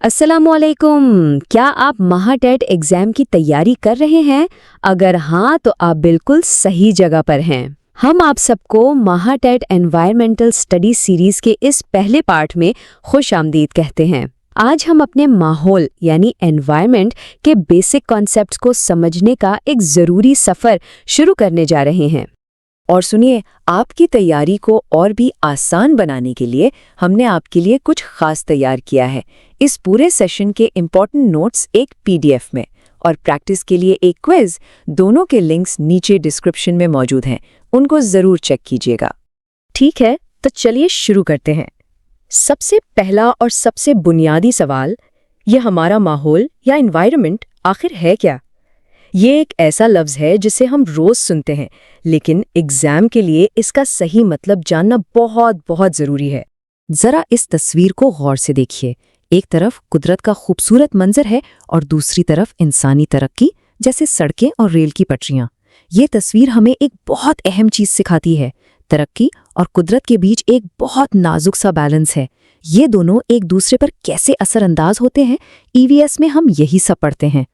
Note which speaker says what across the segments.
Speaker 1: अस्सलामुअलैकुम। क्या आप महाटेट एग्जाम की तैयारी कर रहे हैं? अगर हाँ तो आप बिल्कुल सही जगह पर हैं। हम आप सबको महाटेट एनवायरमेंटल स्टडी सीरीज के इस पहले पार्ट में खुश आमदीद कहते हैं। आज हम अपने माहौल यानी एनवायरनमेंट के बेसिक कॉन्सेप्ट्स को समझने का एक ज़रूरी सफ़र शुरू करने जा रहे हैं।
Speaker 2: और सुनिए, आपकी तैयारी को और भी आसान बनाने के लिए हमने आपके लिए कुछ खास तैयार किया है। इस पूरे सेशन के इम्पॉर्टेंट नोट्स एक पीडीएफ में और प्रैक्टिस के लिए एक क्विज, दोनों के लिंक्स नीचे डिस्क्रिप्शन में मौजूद हैं। उनको ज़रूर चेक कीजिएगा।
Speaker 1: ठीक है, तो चलिए शुरू करते हैं। सबसे पहला और सबसे बुनियादी सवाल, ये हमारा माहौल या एनवायरनमेंट आखिर है क्या? ये एक ऐसा लफ्ज़ है जिसे हम रोज़ सुनते हैं, लेकिन एग्ज़ाम के लिए इसका सही मतलब जानना बहुत बहुत ज़रूरी है।
Speaker 2: ज़रा इस तस्वीर को गौर से देखिए। एक तरफ कुदरत का खूबसूरत मंजर है और दूसरी तरफ इंसानी तरक्की, जैसे सड़कें और रेल की पटरियाँ। ये तस्वीर हमें एक बहुत अहम चीज़ सिखाती है। तरक्की और कुदरत के बीच एक बहुत नाजुक सा बैलेंस है। ये दोनों एक दूसरे पर कैसे असरअंदाज होते हैं, ईवीएस में हम यही सब पढ़ते हैं।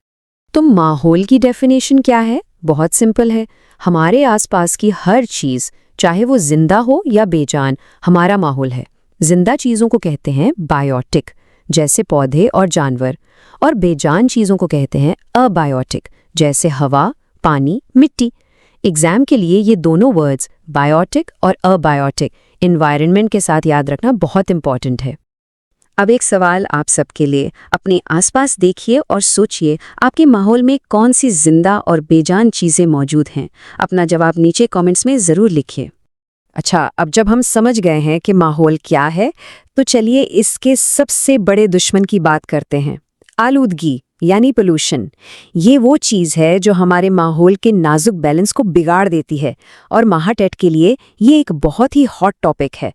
Speaker 1: तो माहौल की डेफिनेशन क्या है? बहुत सिंपल है। हमारे आसपास की हर चीज़, चाहे वो जिंदा हो या बेजान, हमारा माहौल है। जिंदा चीज़ों को कहते हैं बायोटिक, जैसे पौधे और जानवर, और बेजान चीज़ों को कहते हैं अबायोटिक, जैसे हवा, पानी, मिट्टी। एग्जाम के लिए ये दोनों वर्ड्स बायोटिक और अबायोटिक एनवायरनमेंट के साथ याद रखना बहुत इंपॉर्टेंट है। अब एक सवाल आप सबके लिए, अपने आसपास देखिए और सोचिए आपके माहौल में कौन सी जिंदा और बेजान चीज़ें मौजूद हैं। अपना जवाब नीचे कमेंट्स में ज़रूर लिखिए। अच्छा, अब जब हम समझ गए हैं कि माहौल क्या है, तो चलिए इसके सबसे बड़े दुश्मन की बात करते हैं, आलूदगी यानी पोल्यूशन। ये वो चीज़ है जो हमारे माहौल के नाजुक बैलेंस को बिगाड़ देती है, और महाटेट के लिए ये एक बहुत ही हॉट टॉपिक है।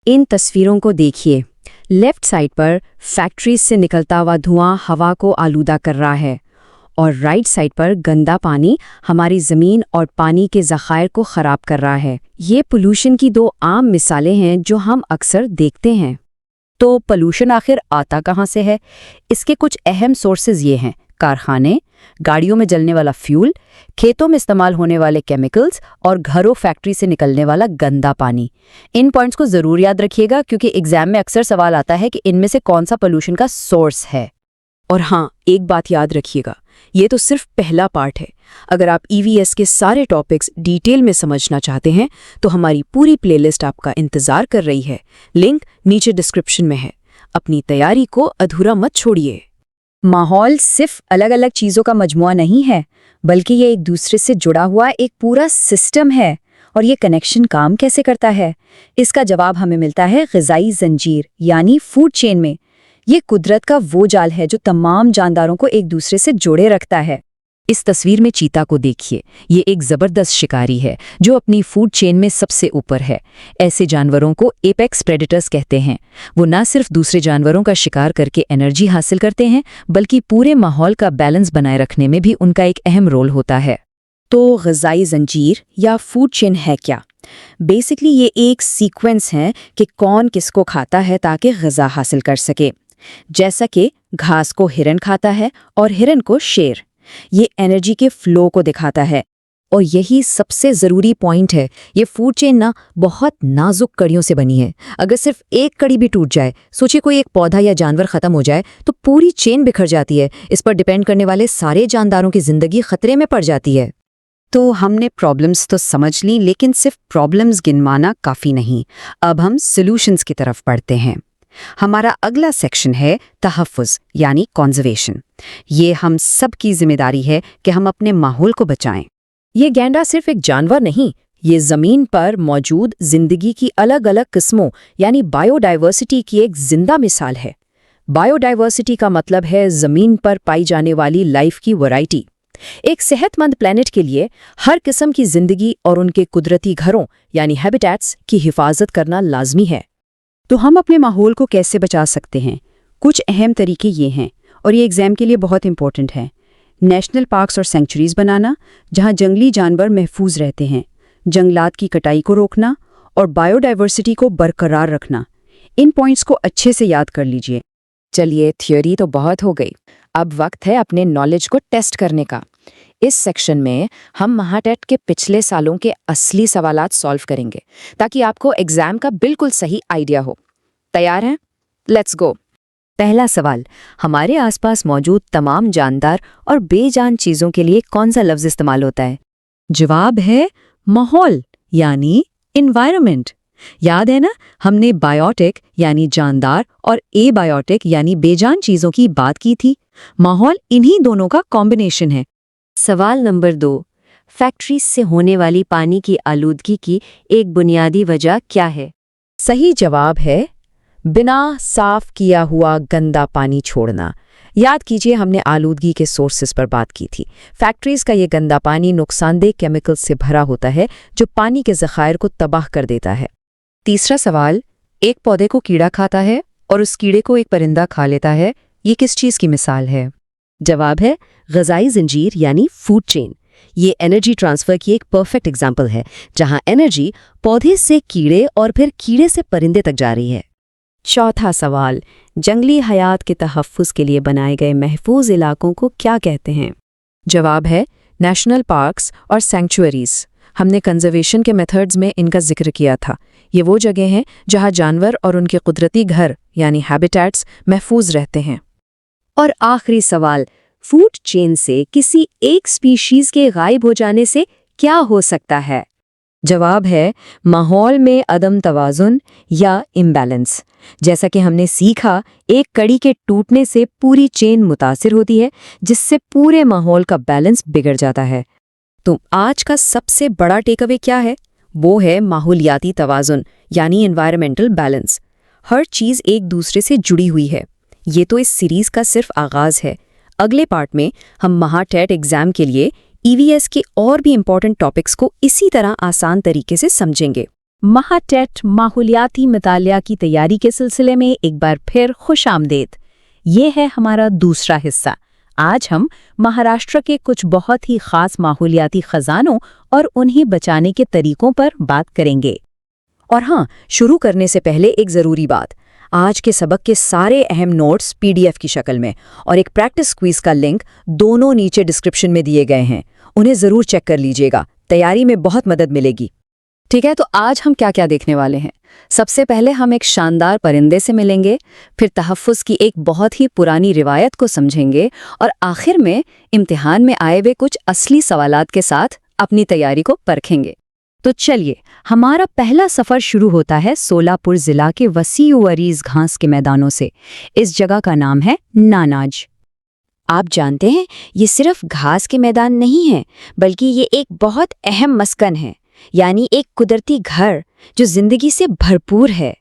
Speaker 1: इन तस्वीरों को देखिए। लेफ्ट साइड पर फैक्ट्रीज से निकलता हुआ धुआं हवा को आलूदा कर रहा है, और राइट साइड पर गंदा पानी हमारी ज़मीन और पानी के ज़खायर को ख़राब कर रहा है। ये पोल्यूशन की दो आम मिसालें हैं जो हम अक्सर देखते हैं। तो पोल्यूशन आखिर आता कहाँ से है? इसके कुछ अहम सोर्सेज ये हैं: कारखाने, गाड़ियों में जलने वाला फ्यूल, खेतों में इस्तेमाल होने वाले केमिकल्स, और घरों फैक्ट्री से निकलने वाला गंदा पानी। इन पॉइंट्स को ज़रूर याद रखिएगा, क्योंकि एग्जाम में अक्सर सवाल आता है कि इनमें से कौन सा पोल्यूशन का सोर्स है। और हाँ, एक बात याद रखिएगा, ये तो सिर्फ पहला पार्ट है। अगर आप ईवीएस के सारे टॉपिक्स डिटेल में समझना चाहते हैं तो हमारी पूरी प्लेलिस्ट आपका इंतज़ार कर रही है। लिंक नीचे डिस्क्रिप्शन में है। अपनी तैयारी को अधूरा मत छोड़िए। माहौल सिर्फ अलग अलग चीज़ों का मजमुआ नहीं है, बल्कि ये एक दूसरे से जुड़ा हुआ एक पूरा सिस्टम है। और ये कनेक्शन काम कैसे करता है? इसका जवाब हमें मिलता है ग़िज़ाई ज़ंजीर यानी फूड चेन में। ये कुदरत का वो जाल है जो तमाम जानदारों को एक दूसरे से जोड़े रखता है।
Speaker 2: इस तस्वीर में चीता को देखिए। ये एक ज़बरदस्त शिकारी है जो अपनी फूड चेन में सबसे ऊपर है। ऐसे जानवरों को एपेक्स प्रेडेटर्स कहते हैं। वो न सिर्फ दूसरे जानवरों का शिकार करके एनर्जी हासिल करते हैं, बल्कि पूरे माहौल का बैलेंस बनाए रखने में भी उनका एक अहम रोल होता है।
Speaker 1: तो ग़िज़ाई ज़ंजीर या फूड चेन है क्या? बेसिकली ये एक सीक्वेंस है कि कौन किसको खाता है ताकि ग़िज़ा हासिल कर सके। जैसा कि घास को हिरन खाता है और हिरन को शेर। ये एनर्जी के फ्लो को दिखाता है।
Speaker 2: और यही सबसे ज़रूरी पॉइंट है। ये फूड चेन ना बहुत नाजुक कड़ियों से बनी है। अगर सिर्फ एक कड़ी भी टूट जाए, सोचिए कोई एक पौधा या जानवर ख़त्म हो जाए, तो पूरी चेन बिखर जाती है। इस पर डिपेंड करने वाले सारे जानदारों की ज़िंदगी खतरे में पड़ जाती है।
Speaker 1: तो हमने प्रॉब्लम्स तो समझ ली, लेकिन सिर्फ प्रॉब्लम्स गिनवाना काफ़ी नहीं। अब हम सॉल्यूशंस की तरफ बढ़ते हैं। हमारा अगला सेक्शन है तहफ़्फ़ुज़ यानी कॉन्ज़र्वेशन। ये हम सब की जिम्मेदारी है कि हम अपने माहौल को बचाएं।
Speaker 2: ये गैंडा सिर्फ एक जानवर नहीं, ये ज़मीन पर मौजूद ज़िंदगी की अलग अलग किस्मों यानी बायोडाइवर्सिटी की एक जिंदा मिसाल है। बायोडाइवर्सिटी का मतलब है ज़मीन पर पाई जाने वाली लाइफ की वैरायटी। एक सेहतमंद प्लेनेट के लिए हर किस्म की ज़िंदगी और उनके कुदरती घरों यानी हैबिटेट्स की हिफाजत करना लाजमी है।
Speaker 1: तो हम अपने माहौल को कैसे बचा सकते हैं? कुछ अहम तरीके ये हैं, और ये एग्ज़ाम के लिए बहुत इंपॉर्टेंट है। नेशनल पार्क्स और सेंचुरीज़ बनाना, जहाँ जंगली जानवर महफूज रहते हैं, जंगलात की कटाई को रोकना और बायोडाइवर्सिटी को बरकरार रखना। इन पॉइंट्स को अच्छे से याद कर लीजिए।
Speaker 2: चलिए, थ्योरी तो बहुत हो गई। अब वक्त है अपने नॉलेज को टेस्ट करने का। इस सेक्शन में हम महाटेट के पिछले सालों के असली सवालात सॉल्व करेंगे ताकि आपको एग्जाम का बिल्कुल सही आइडिया हो। तैयार हैं? Let's go. पहला सवाल, हमारे आसपास मौजूद तमाम जानदार और बेजान चीजों के लिए कौन सा लफ्ज इस्तेमाल होता है? जवाब है माहौल, यानी एनवायरनमेंट। याद है ना, हमने बायोटिक यानी जानदार और एबायोटिक यानी बेजान चीजों की बात की थी। माहौल इन्हीं दोनों का कॉम्बिनेशन है।
Speaker 1: सवाल नंबर 2, फैक्ट्री से होने वाली पानी की आलूदगी की एक बुनियादी वजह क्या है?
Speaker 2: सही जवाब है बिना साफ किया हुआ गंदा पानी छोड़ना। याद कीजिए, हमने आलूदगी के सोर्सेस पर बात की थी। फैक्ट्रीज का ये गंदा पानी नुकसानदेह केमिकल्स से भरा होता है जो पानी के ज़खायर को तबाह कर देता है। तीसरा सवाल, एक पौधे को कीड़ा खाता है और उस कीड़े को एक परिंदा खा लेता है, ये किस चीज़ की मिसाल है? जवाब है ग़िज़ाई ज़ंजीर यानी फूड चेन। ये एनर्जी ट्रांसफ़र की एक परफेक्ट एग्जाम्पल है, जहाँ एनर्जी पौधे से कीड़े और फिर कीड़े से परिंदे तक जा रही है। चौथा सवाल, जंगली हयात के तहफ़्फ़ुज़ के लिए बनाए गए महफूज इलाकों को क्या कहते हैं? जवाब है नेशनल पार्क्स और सैंक्चुअरीज। हमने कंजर्वेशन के मेथड्स में इनका जिक्र किया था। ये वो जगह हैं जहाँ जानवर और उनके कुदरती घर यानी हैबिटेट्स महफूज रहते हैं।
Speaker 1: और आखिरी सवाल, फूड चेन से किसी एक स्पीशीज के गायब हो जाने से क्या हो सकता है?
Speaker 2: जवाब है माहौल में अदम तवाज़ुन या इम्बैलेंस। जैसा कि हमने सीखा, एक कड़ी के टूटने से पूरी चेन मुतासिर होती है, जिससे पूरे माहौल का बैलेंस बिगड़ जाता है। तो आज का सबसे बड़ा टेकअवे क्या है? वो है माहौलियाती तवाज़ुन यानी एनवायरमेंटल बैलेंस। हर चीज़ एक दूसरे से जुड़ी हुई है। ये तो इस सीरीज़ का सिर्फ आगाज़ है। अगले पार्ट में हम महाटेट एग्ज़ाम के लिए EVS के और भी इम्पॉर्टेंट टॉपिक्स को इसी तरह आसान तरीके से समझेंगे। महाटेट माहौलियाती मुतालिया की तैयारी के सिलसिले में एक बार फिर खुशामदीद। ये है हमारा दूसरा हिस्सा। आज हम महाराष्ट्र के कुछ बहुत ही खास माहौलियाती खजानों और उन्हें बचाने के तरीकों पर बात करेंगे। और हाँ, शुरू करने से पहले एक ज़रूरी बात, आज के सबक के सारे अहम नोट्स PDF की शक्ल में और एक प्रैक्टिस क्विज का लिंक दोनों नीचे डिस्क्रिप्शन में दिए गए हैं। उन्हें ज़रूर चेक कर लीजिएगा, तैयारी में बहुत मदद मिलेगी। ठीक है, तो आज हम क्या क्या देखने वाले हैं? सबसे पहले हम एक शानदार परिंदे से मिलेंगे, फिर तहफ़्फ़ुज़ की एक बहुत ही पुरानी रिवायत को समझेंगे और आखिर में इम्तिहान में आए हुए कुछ असली सवालात के साथ अपनी तैयारी को परखेंगे। तो चलिए, हमारा पहला सफ़र शुरू होता है सोलापुर ज़िला के वसी व अरीज़ घास के मैदानों से। इस जगह का नाम है नानाज। आप जानते हैं, ये सिर्फ घास के मैदान नहीं है, बल्कि ये एक बहुत अहम मस्कन है, यानी एक कुदरती घर जो जिंदगी से भरपूर है।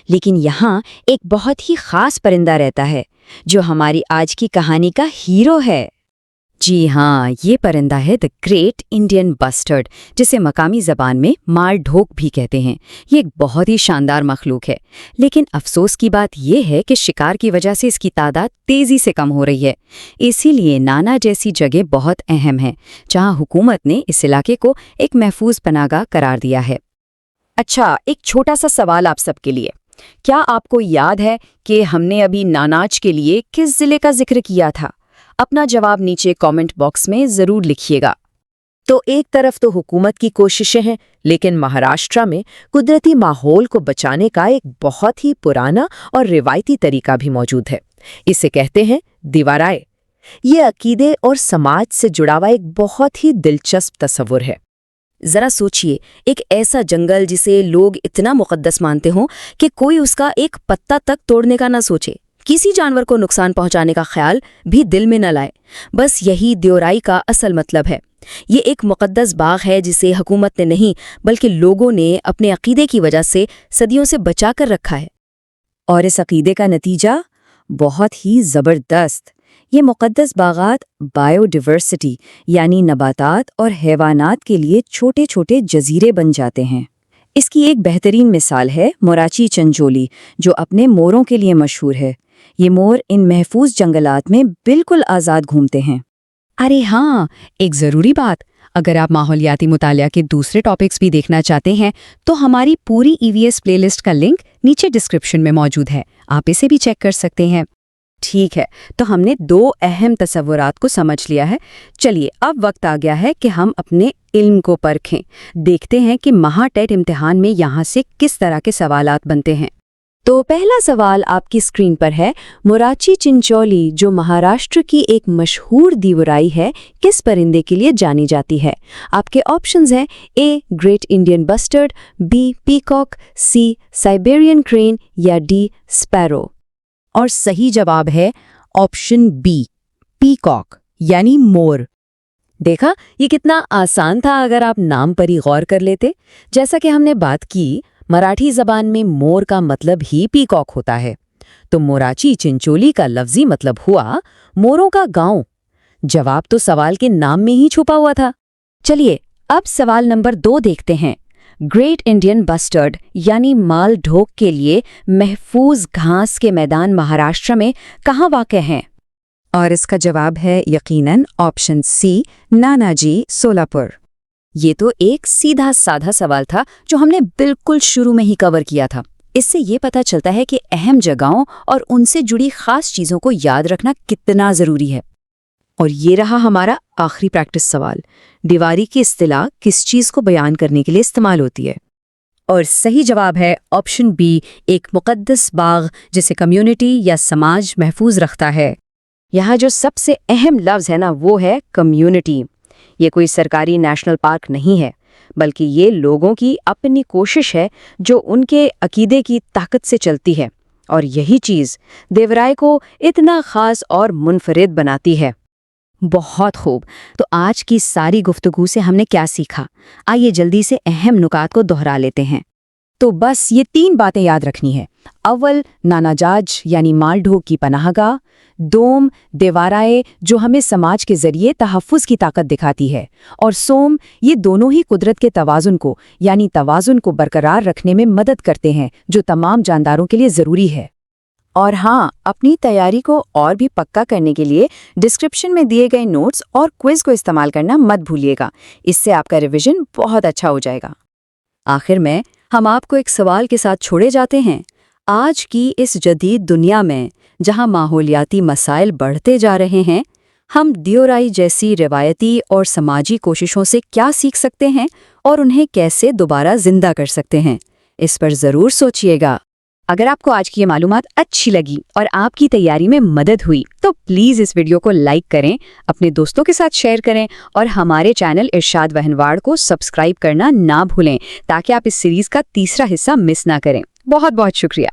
Speaker 2: लेकिन यहाँ एक बहुत ही खास परिंदा रहता है जो हमारी आज की कहानी का हीरो है। जी हाँ, ये परिंदा है द ग्रेट इंडियन बस्टर्ड, जिसे मकामी ज़बान में माल ढोक भी कहते हैं। ये एक बहुत ही शानदार मखलूक है, लेकिन अफसोस की बात यह है कि शिकार की वजह से इसकी तादाद तेज़ी से कम हो रही है। इसीलिए नाना जैसी जगह बहुत अहम है, जहाँ हुकूमत ने इस इलाके को एक महफूज पनाहगाह करार दिया है। अच्छा, एक छोटा सा सवाल आप सबके लिए। क्या आपको याद है कि हमने अभी नानाज के लिए किस ज़िले का जिक्र किया था? अपना जवाब नीचे कमेंट बॉक्स में ज़रूर लिखिएगा। तो एक तरफ तो हुकूमत की कोशिशें हैं, लेकिन महाराष्ट्र में कुदरती माहौल को बचाने का एक बहुत ही पुराना और रिवायती तरीका भी मौजूद है। इसे कहते हैं दीवाराए। ये अकीदे और समाज से जुड़ा हुआ एक बहुत ही दिलचस्प तस्वुर है। ज़रा सोचिए, एक ऐसा जंगल जिसे लोग इतना मुक़द्दस मानते हों कि कोई उसका एक पत्ता तक तोड़ने का ना सोचे, किसी जानवर को नुकसान पहुंचाने का ख्याल भी दिल में न लाए। बस यही द्योराई का असल मतलब है। ये एक मुक़द्दस बाग है जिसे हुकूमत ने नहीं, बल्कि लोगों ने अपने अकीदे की वजह से सदियों से बचा कर रखा है। और इस अकीदे का नतीजा बहुत ही ज़बरदस्त। ये मुक़द्दस बागात बायोडाइवर्सिटी यानी नबातात और हैवानात के लिए छोटे छोटे जजीरे बन जाते हैं। इसकी एक बेहतरीन मिसाल है मोराची चंचोली, जो अपने मोरों के लिए मशहूर है। ये मोर इन महफूज जंगलात में बिल्कुल आज़ाद घूमते हैं। अरे हाँ, एक ज़रूरी बात, अगर आप माहौलियाती मुतालिया के दूसरे टॉपिक्स भी देखना चाहते हैं तो हमारी पूरी EVS प्लेलिस्ट का लिंक नीचे डिस्क्रिप्शन में मौजूद है, आप इसे भी चेक कर सकते हैं।
Speaker 3: ठीक है, तो हमने 2 अहम तस्वुरात को समझ लिया है। चलिए अब वक्त आ गया है कि हम अपने इल्म को परखें। देखते हैं कि महाटेट इम्तिहान में यहाँ से किस तरह के सवालात बनते हैं।
Speaker 1: तो पहला सवाल आपकी स्क्रीन पर है, मोराची चिंचोली जो महाराष्ट्र की एक मशहूर दीवराई है, किस परिंदे के लिए जानी जाती है? आपके ऑप्शंस हैं A great Indian bustard, B peacock, C Siberian crane या डी स्पैरो।
Speaker 2: और सही जवाब है ऑप्शन बी, पीकॉक यानी मोर।
Speaker 1: देखा, ये कितना आसान था अगर आप नाम पर ही गौर कर लेते। जैसा कि हमने बात की, मराठी जबान में मोर का मतलब ही पीकॉक होता है, तो मोराची चिंचोली का लफ्जी मतलब हुआ मोरों का गांव। जवाब तो सवाल के नाम में ही छुपा हुआ था।
Speaker 3: चलिए अब सवाल नंबर 2 देखते हैं। ग्रेट इंडियन बस्टर्ड यानी माल ढोक के लिए महफूज घास के मैदान महाराष्ट्र में कहाँ वाक़ हैं?
Speaker 2: और इसका जवाब है यकीनन ऑप्शन सी, नानाजी, सोलापुर।
Speaker 3: ये तो एक सीधा साधा सवाल था जो हमने बिल्कुल शुरू में ही कवर किया था। इससे ये पता चलता है कि अहम जगहों और उनसे जुड़ी खास चीज़ों को याद रखना कितना ज़रूरी है।
Speaker 1: और ये रहा हमारा आखिरी प्रैक्टिस सवाल, दीवारी की इस्तिलाह किस चीज़ को बयान करने के लिए इस्तेमाल होती है?
Speaker 3: और सही जवाब है ऑप्शन बी, एक मुक़द्दस बाग जिसे कम्युनिटी या समाज महफूज रखता है। यहाँ जो सबसे अहम लफ्ज़ है ना, वो है कम्युनिटी। ये कोई सरकारी नेशनल पार्क नहीं है, बल्कि ये लोगों की अपनी कोशिश है जो उनके अकीदे की ताकत से चलती है, और यही चीज़ देवराय को इतना ख़ास और मुनफरिद बनाती है। बहुत खूब, तो आज की सारी गुफ्तगू से हमने क्या सीखा? आइए जल्दी से अहम नुकात को दोहरा लेते हैं। तो बस ये 3 बातें याद रखनी है। अव्वल, नानाजाज यानी मालढोक की पनाहगाह। दोम, देवाराए जो हमें समाज के जरिए तहफ़्फ़ुज़ की ताकत दिखाती है। और सोम, ये दोनों ही कुदरत के तवाज़ुन को यानी तवाज़ुन को बरकरार रखने में मदद करते हैं, जो तमाम जानदारों के लिए ज़रूरी है। और हाँ, अपनी तैयारी को और भी पक्का करने के लिए डिस्क्रिप्शन में दिए गए नोट्स और क्विज़ को इस्तेमाल करना मत भूलिएगा। इससे आपका रिवीजन बहुत अच्छा हो जाएगा। आखिर में हम आपको एक सवाल के साथ छोड़े जाते हैं। आज की इस जदीद दुनिया में जहां माहौलियाती मसाइल बढ़ते जा रहे हैं, हम दियोराई जैसी रिवायती और समाजी कोशिशों से क्या सीख सकते हैं और उन्हें कैसे दोबारा जिंदा कर सकते हैं? इस पर ज़रूर सोचिएगा। अगर आपको आज की ये मालूमात अच्छी लगी और आपकी तैयारी में मदद हुई, तो प्लीज़ इस वीडियो को लाइक करें, अपने दोस्तों के साथ शेयर करें और हमारे चैनल इरशाद वहनवाड़ को सब्सक्राइब करना ना भूलें, ताकि आप इस सीरीज़ का तीसरा हिस्सा मिस ना करें। बहुत बहुत शुक्रिया।